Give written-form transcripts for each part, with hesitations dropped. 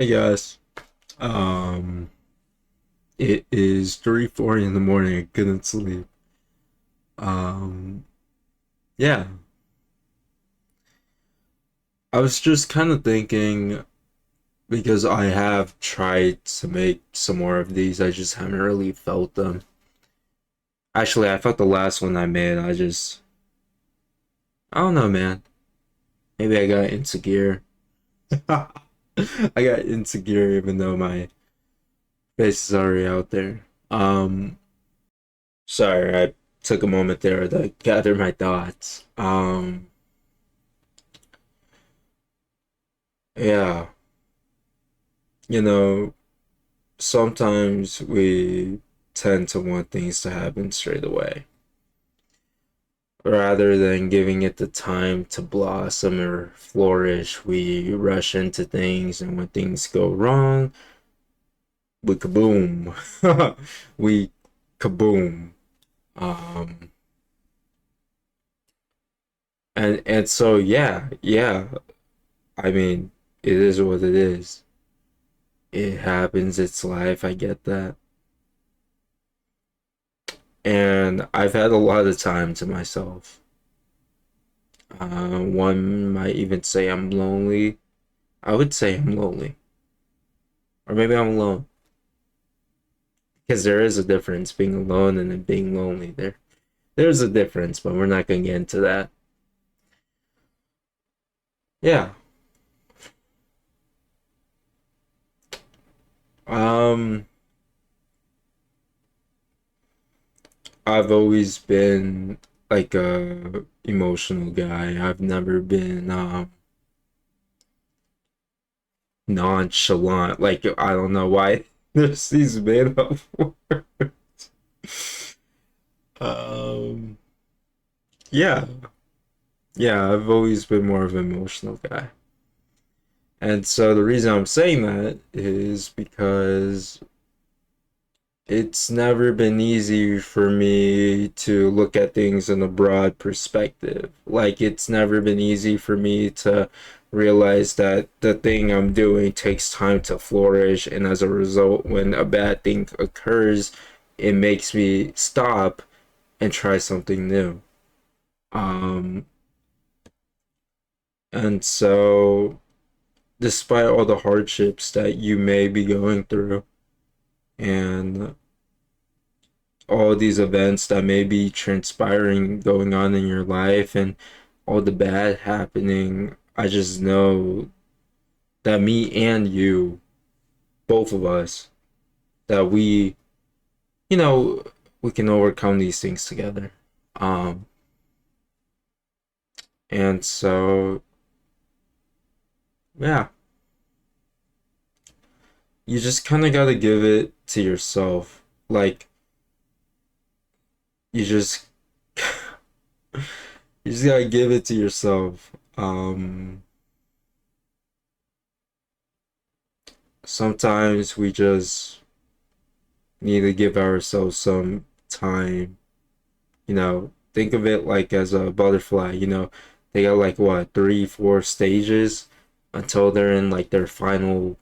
Hey guys, um, it is 3:40 in the morning. I couldn't sleep. Um, yeah, I was just kind of thinking because I have tried to make some more of these. I just haven't really felt them. Actually, I felt the last one I made. I don't know, man. Maybe I got insecure. I got insecure even though my face is already out there. Sorry, I took a moment there to gather my thoughts. Yeah, you know, sometimes we tend to want things to happen straight away rather than giving it the time to blossom or flourish. We rush into things, and when things go wrong, we kaboom. We kaboom. Um, and so yeah. I mean, it is what it is. It happens. It's life. I get that. And I've had a lot of time to myself. One might even say I'm lonely. I would say I'm lonely. Or maybe I'm alone. Because there is a difference being alone and then being lonely. There's a difference, but we're not gonna get into that. Yeah. Um I've always been like a emotional guy. I've never been nonchalant. Like I don't know why there's these made up words. Um yeah. Yeah, I've always been more of an emotional guy. And so the reason I'm saying that is because it's never been easy for me to look at things in a broad perspective. Like, it's never been easy for me to realize that the thing I'm doing takes time to flourish, and as a result, when a bad thing occurs, it makes me stop and try something new. Um, and so despite all the hardships that you may be going through and all these events that may be transpiring going on in your life and all the bad happening, I just know that me and you, both of us, that you know, we can overcome these things together. Um, and so, yeah, you just kind of got to give it to yourself. Like, you just you just gotta give it to yourself. Sometimes we just need to give ourselves some time. Think of it like as a butterfly. They got like what, three, four stages until they're in like their final,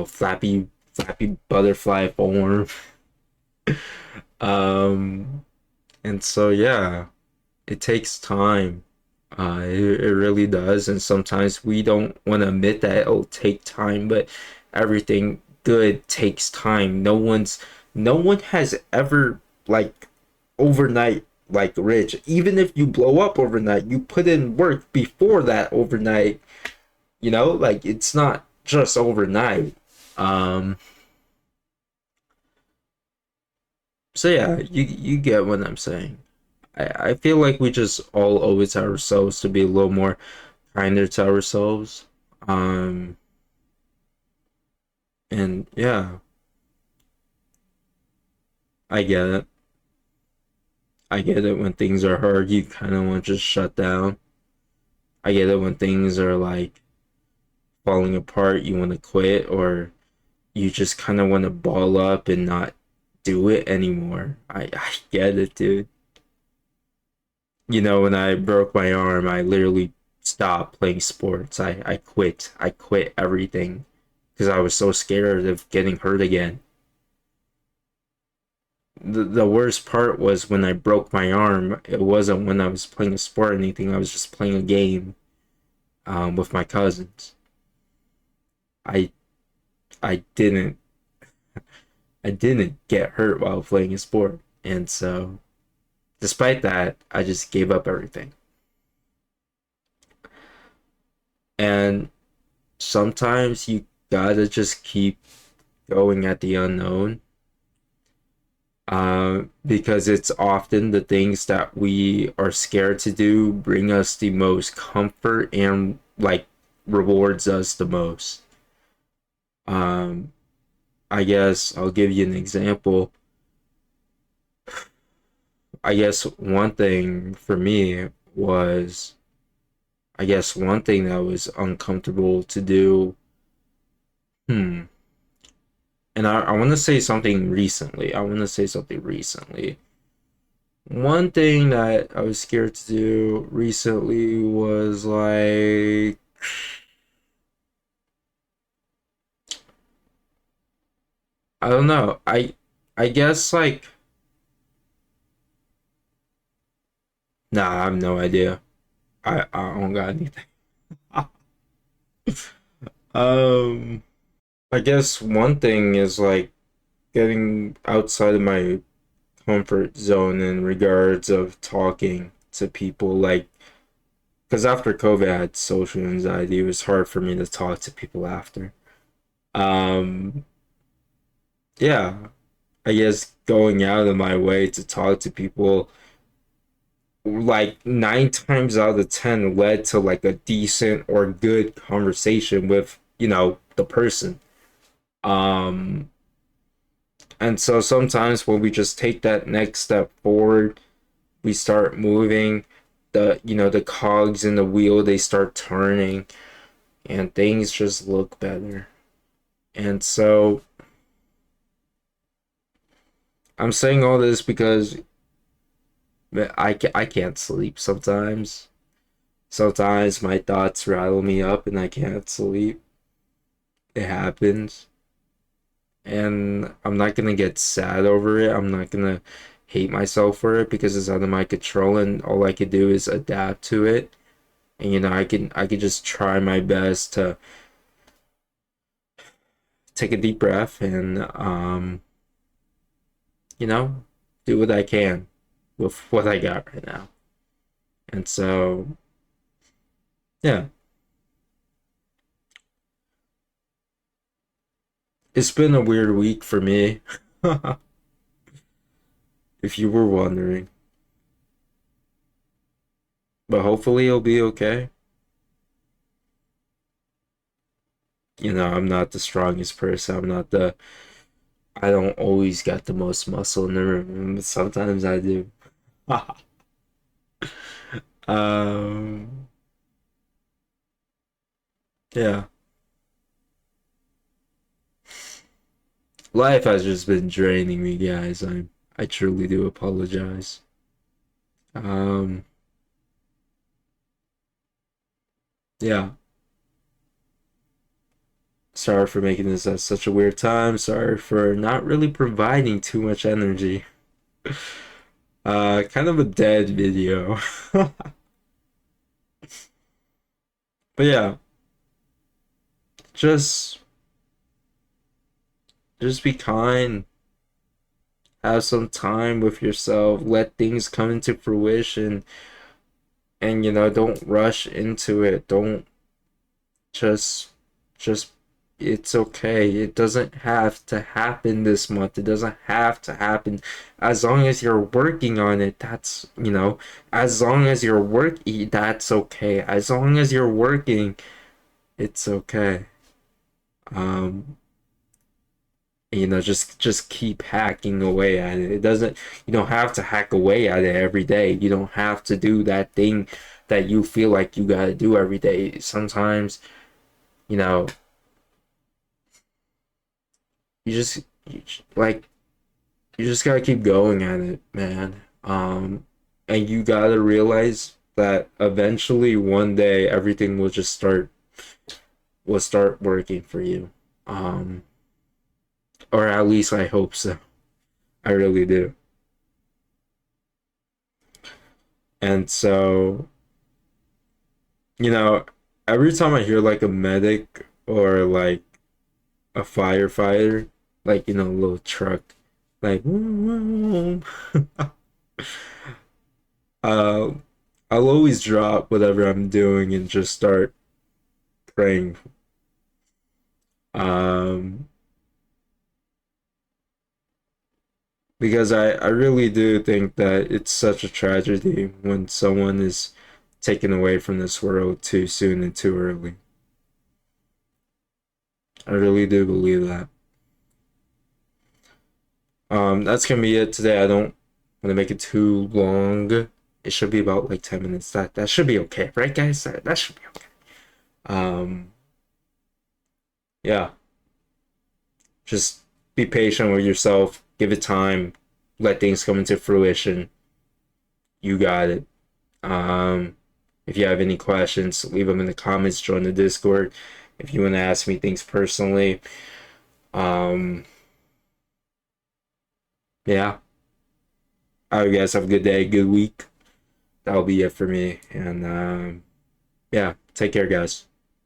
flappy butterfly form. Um, and so yeah, it takes time. It really does, and sometimes we don't want to admit that it'll take time, but everything good takes time. No one has ever like overnight like rich. Even if you blow up overnight, you put in work before that overnight. Like it's not just overnight. Um, so yeah, you get what I'm saying. I feel like we just all owe it to ourselves to be a little more kinder to ourselves. Um, and yeah, I get it. I get it when things are hard, you kind of want to just shut down. I get it when things are like falling apart, you want to quit, or you just kind of want to ball up and not do it anymore. I get it, dude. When I broke my arm, I literally stopped playing sports. I quit. I quit everything. because I was so scared of getting hurt again. The worst part was when I broke my arm. It wasn't when I was playing a sport or anything. I was just playing a game with my cousins. I I didn't I didn't get hurt while playing a sport, and so despite that, I just gave up everything. And sometimes you gotta just keep going at the unknown, because it's often the things that we are scared to do bring us the most comfort and like rewards us the most. Um, I guess I'll give you an example. I guess one thing for me was, I guess one thing that was uncomfortable to do. Hmm. And I want to say something recently. I want to say something recently. One thing that I was scared to do recently was like, I don't know. I guess like, nah, I have no idea. I don't got anything. Um, I guess one thing is like getting outside of my comfort zone in regards of talking to people, like, because after COVID I had social anxiety. It was hard for me to talk to people after. Um, yeah, I guess going out of my way to talk to people, like 9 times out of 10 led to like a decent or good conversation with, the person. Um, and so sometimes when we just take that next step forward, we start moving, the cogs in the wheel, they start turning, and things just look better. And so I'm saying all this because I can't sleep sometimes. Sometimes my thoughts rattle me up and I can't sleep. It happens. And I'm not gonna get sad over it. I'm not gonna hate myself for it because it's out of my control, and all I could do is adapt to it. And I can just try my best to take a deep breath and you know, do what I can with what I got right now. And so, yeah, it's been a weird week for me, if you were wondering. But hopefully it'll be okay. I'm not the strongest person. I don't always got the most muscle in the room, but sometimes I do. um, yeah. Life has just been draining me, guys. I truly do apologize. Um, yeah. Sorry for making this at such a weird time. Sorry for not really providing too much energy. Kind of a dead video. But yeah, just just be kind. Have some time with yourself. Let things come into fruition, and don't rush into it. Don't just just it's okay. It doesn't have to happen this month. It doesn't have to happen. As long as you're working on it, as long as you're working, that's okay. As long as you're working, it's okay. Um, just keep hacking away at it. You don't have to hack away at it every day. You don't have to do that thing that you feel like you gotta do every day. Sometimes, you know, you just like you just gotta keep going at it, man. And you gotta realize that eventually one day everything will start working for you. Um, or at least I hope so. I really do. And so, you know, every time I hear like a medic or like a firefighter, like, a little truck, like, uh, I'll always drop whatever I'm doing and just start praying. Um, because I really do think that it's such a tragedy when someone is taken away from this world too soon and too early. I really do believe that. That's gonna be it today. I don't want to make it too long. It should be about like 10 minutes. That should be okay, right, guys? That should be okay. Um, yeah, just be patient with yourself. Give it time. Let things come into fruition. You got it. Um, if you have any questions, leave them in the comments. Join the Discord. If you want to ask me things personally, um, yeah. I hope you guys have a good day, good week. That'll be it for me. And yeah, take care, guys.